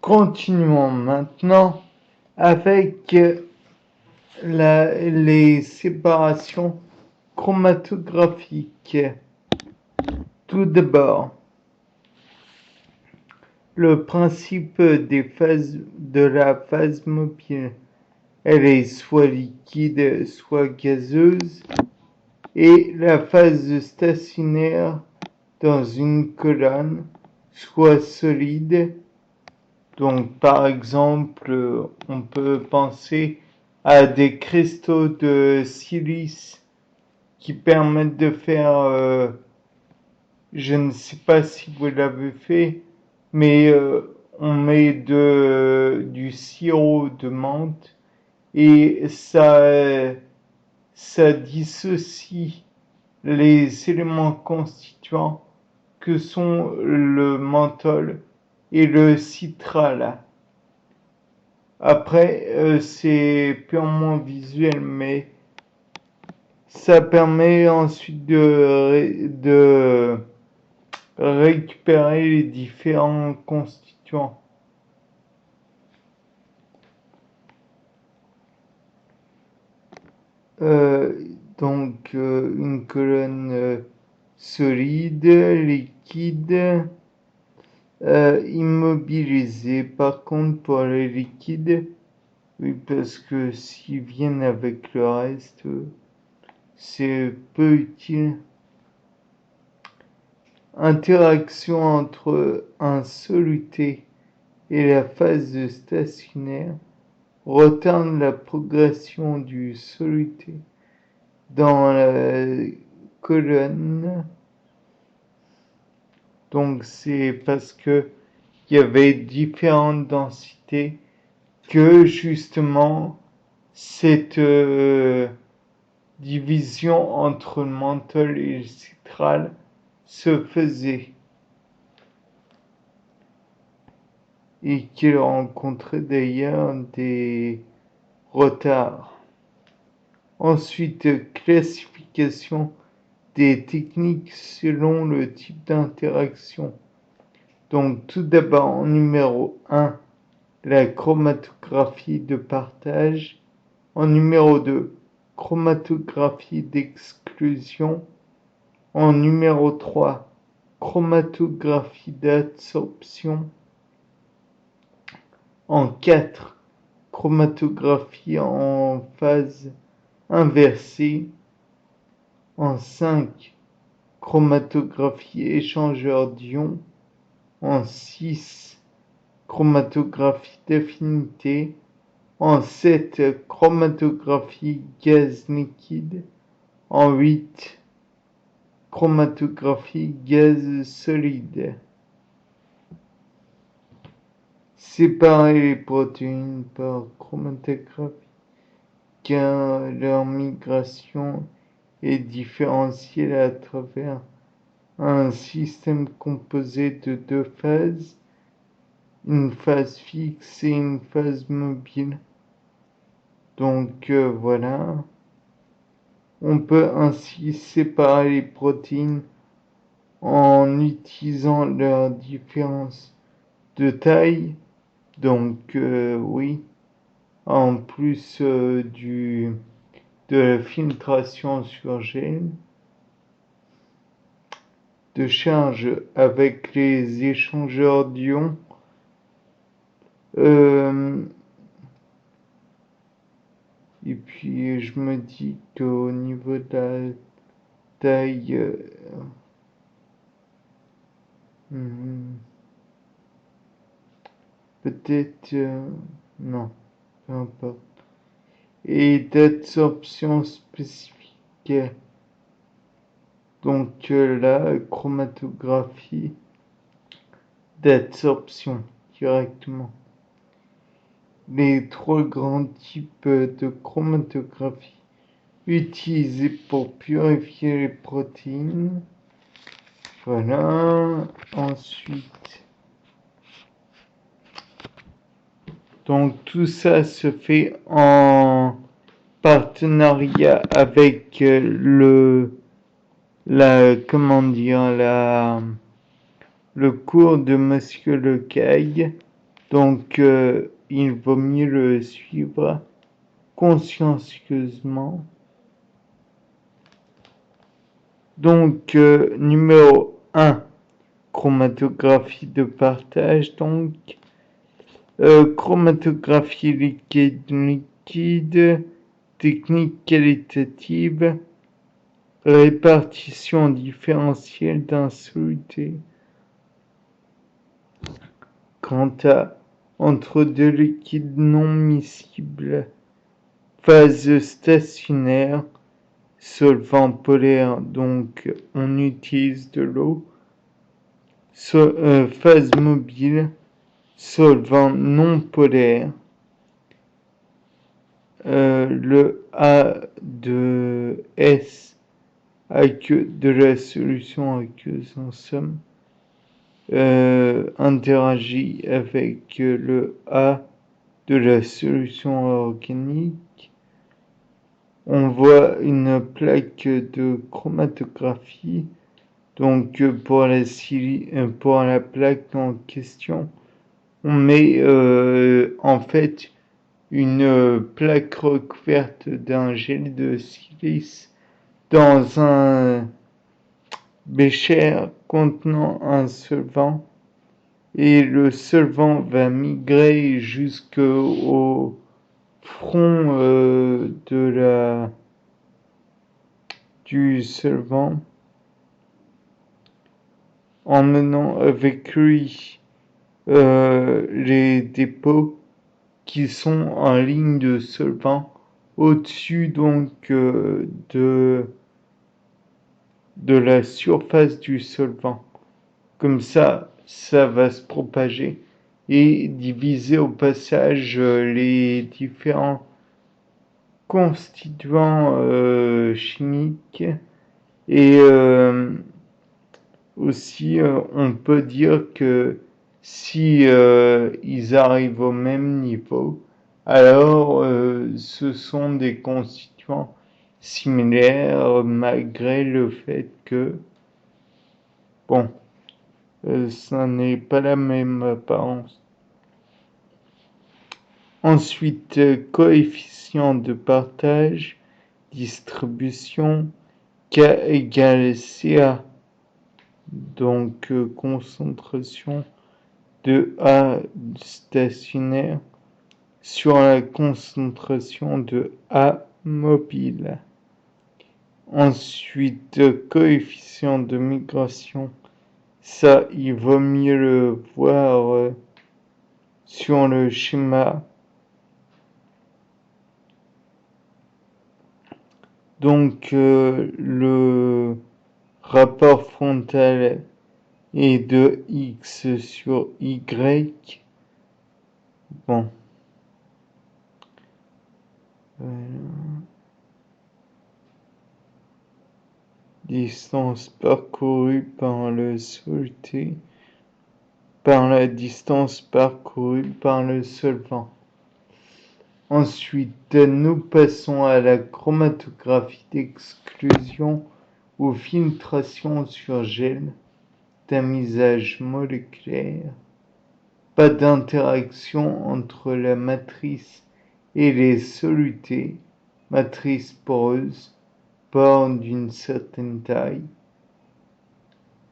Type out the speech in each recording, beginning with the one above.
Continuons maintenant avec les séparations chromatographiques. Tout d'abord, le principe des phases de la phase mobile. Elle est soit liquide, soit gazeuse, et la phase stationnaire dans une colonne, soit solide. Donc, par exemple, on peut penser à des cristaux de silice qui permettent de faire, je ne sais pas si vous l'avez fait, mais on met du sirop de menthe et ça dissocie les éléments constituants que sont le menthol et le citral. Après, c'est purement visuel, mais ça permet ensuite de récupérer les différents constituants. Donc, une colonne solide, liquide, immobilisée. Par contre, pour les liquides, oui, parce que s'ils viennent avec le reste, c'est peu utile. Interaction entre un soluté et la phase stationnaire retarde la progression du soluté dans la colonne. Donc c'est parce que il y avait différentes densités que justement cette division entre le menthol et le citral se faisait et qu'il rencontrait d'ailleurs des retards. Ensuite, classification des techniques selon le type d'interaction. Donc tout d'abord en numéro 1, la chromatographie de partage. En numéro 2, chromatographie d'exclusion. En numéro 3, chromatographie d'absorption. En 4, chromatographie en phase inversée. En 5, chromatographie échangeur d'ions. En 6, chromatographie d'affinité. En 7, chromatographie gaz liquide. En 8, chromatographie gaz solide. Séparer les protéines par chromatographie car leur migration est différentielle à travers un système composé de deux phases, une phase fixe et une phase mobile. Donc voilà. On peut ainsi séparer les protéines en utilisant leur différence de taille. Donc oui, en plus de la filtration sur gel, de charge avec les échangeurs d'ions. Et puis je me dis qu'au niveau de la taille, peut-être non, peu importe. Et d'absorption spécifique. Donc la chromatographie d'absorption directement. Les trois grands types de chromatographie utilisés pour purifier les protéines. Voilà. Ensuite, donc tout ça se fait en partenariat avec le cours de Monsieur Lecaille. Donc, il vaut mieux le suivre consciencieusement. Donc, numéro 1, chromatographie de partage. Donc, chromatographie liquide, technique qualitative, répartition différentielle d'un soluté. Quant à entre deux liquides non miscibles, phase stationnaire, solvant polaire, donc on utilise de l'eau, phase mobile, solvant non polaire. Le A de S de la solution aqueuse en somme interagit avec le A de la solution organique. On voit une plaque de chromatographie. Donc pour la plaque en question, on met en fait une plaque recouverte d'un gel de silice dans un bécher contenant un solvant et le solvant va migrer jusqu'au front du solvant, emmenant avec lui les dépôts qui sont en ligne de solvant au-dessus donc de la surface du solvant. Comme ça va se propager et diviser au passage les différents constituants chimiques. Et aussi, on peut dire que si ils arrivent au même niveau, alors ce sont des constituants similaires malgré le fait que, bon, ça n'est pas la même apparence. Ensuite, coefficient de partage, distribution, K égale CA. Donc, concentration de A stationnaire sur la concentration de A mobile. Ensuite, coefficient de migration. Ça, il vaut mieux le voir sur le schéma. Donc, le rapport frontal est de X sur Y. Bon. Distance parcourue par le soluté, par la distance parcourue par le solvant. Ensuite, nous passons à la chromatographie d'exclusion ou filtration sur gel, tamisage moléculaire. Pas d'interaction entre la matrice et les solutés, matrice poreuse, pores d'une certaine taille.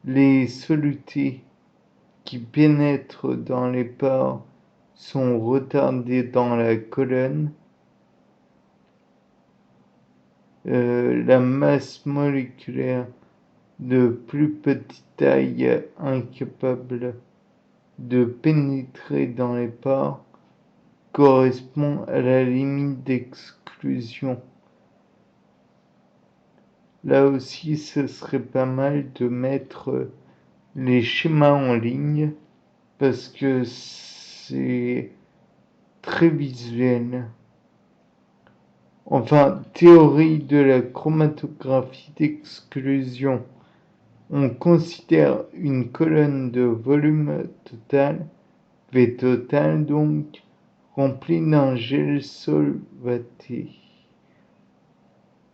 Les solutés qui pénètrent dans les pores sont retardés dans la colonne. La masse moléculaire de plus petite taille incapable de pénétrer dans les pores correspond à la limite d'exclusion. Là aussi, ce serait pas mal de mettre les schémas en ligne parce que c'est très visuel. Enfin, théorie de la chromatographie d'exclusion. On considère une colonne de volume total, V total donc, remplie d'un gel solvaté.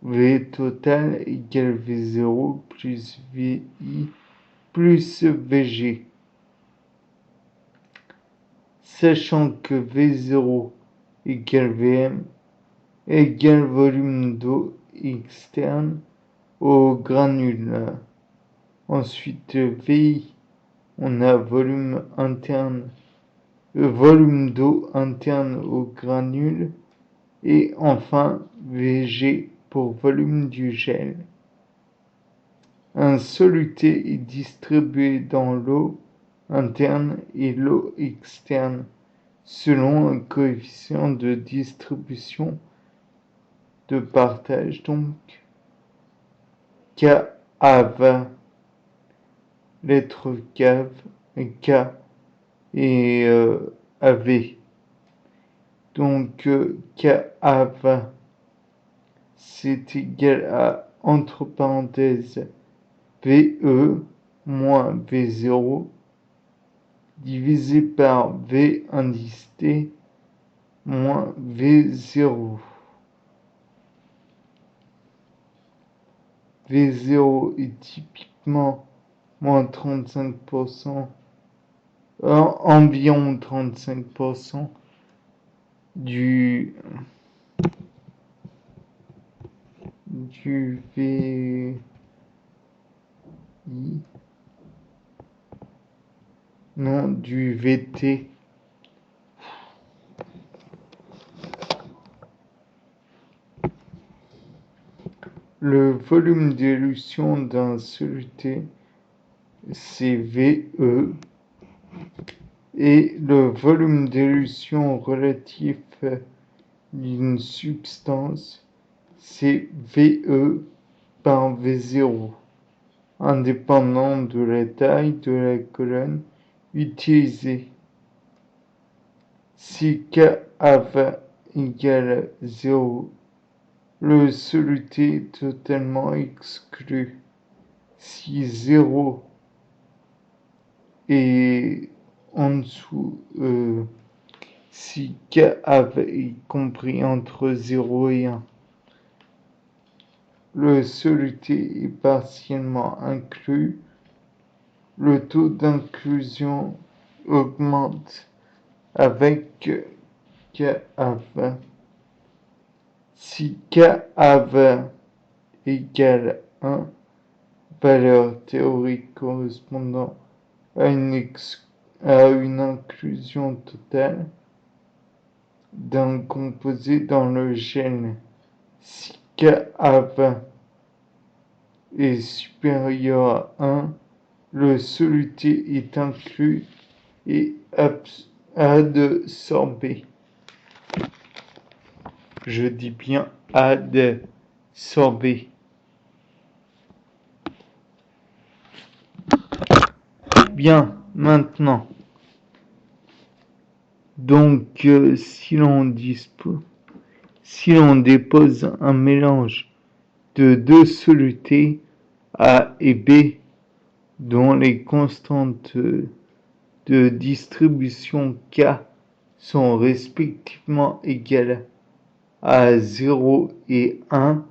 V total égale V0 plus VI plus VG. sachant que V0 égale Vm égale volume d'eau externe au granule. Ensuite, VI, on a volume d'eau interne au granule. Et enfin, Vg pour volume du gel. Un soluté est distribué dans l'eau interne et l'eau externe selon un coefficient de distribution de partage, donc K-AV, lettre K et AV. Donc K-AV, c'est égal à, entre parenthèses, VE moins V0 divisé par V indice T moins V0. V0 est typiquement moins 35%, environ 35% du VI. Non, du VT. Le volume d'élution d'un soluté, c'est VE, et le volume d'élution relatif d'une substance, c'est VE par V0, indépendant de la taille de la colonne utilisée. Si KAV égale 0, le soluté est totalement exclu. Si 0 est en dessous, si KAV est compris entre 0 et 1, le soluté est partiellement inclus. Le taux d'inclusion augmente avec KAV. Si KAV égale 1, valeur théorique correspondant à une inclusion totale d'un composé dans le gène. Si KAV est supérieur à 1, le soluté est inclus et adsorbé. Je dis bien adsorbé. Bien, maintenant. Donc, si l'on dépose un mélange de deux solutés A et B, dont les constantes de distribution K sont respectivement égales à 0 et 1,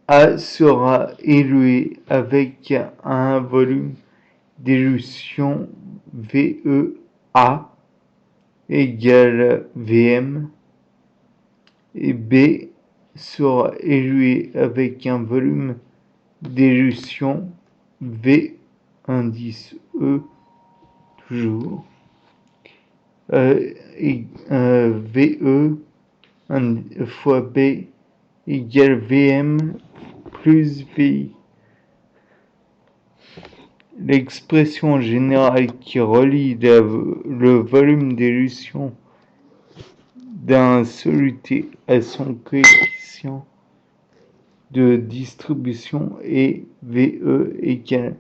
A sera élué avec un volume d'élution VEA égale Vm, et B sera élué avec un volume d'élution V indice E, toujours, VE fois B égale Vm plus Vi. L'expression générale qui relie le volume d'élution d'un soluté à son coefficient de distribution est VE égale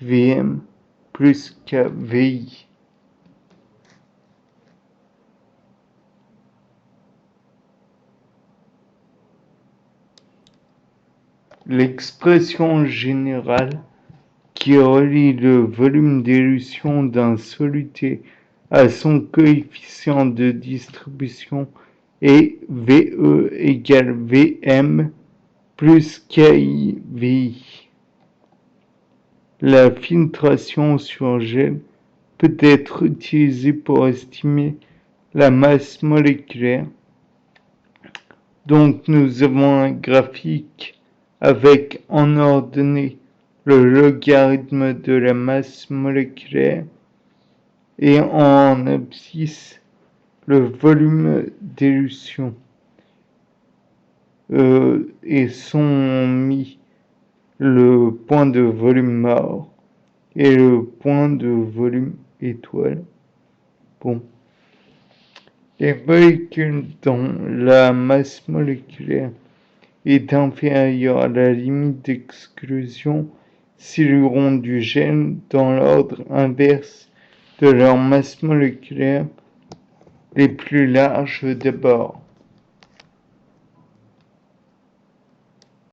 Vm plus KVI. L'expression générale qui relie le volume d'élution d'un soluté à son coefficient de distribution est VE égale Vm plus KIVI. La filtration sur gel peut être utilisé pour estimer la masse moléculaire. Donc nous avons un graphique avec en ordonnée le logarithme de la masse moléculaire et en abscisse le volume d'élution. Et sont mis le point de volume mort et le point de volume étoile. Bon. Les molécules dont la masse moléculaire est inférieure à la limite d'exclusion silueront du gel dans l'ordre inverse de leur masse moléculaire, les plus larges d'abord.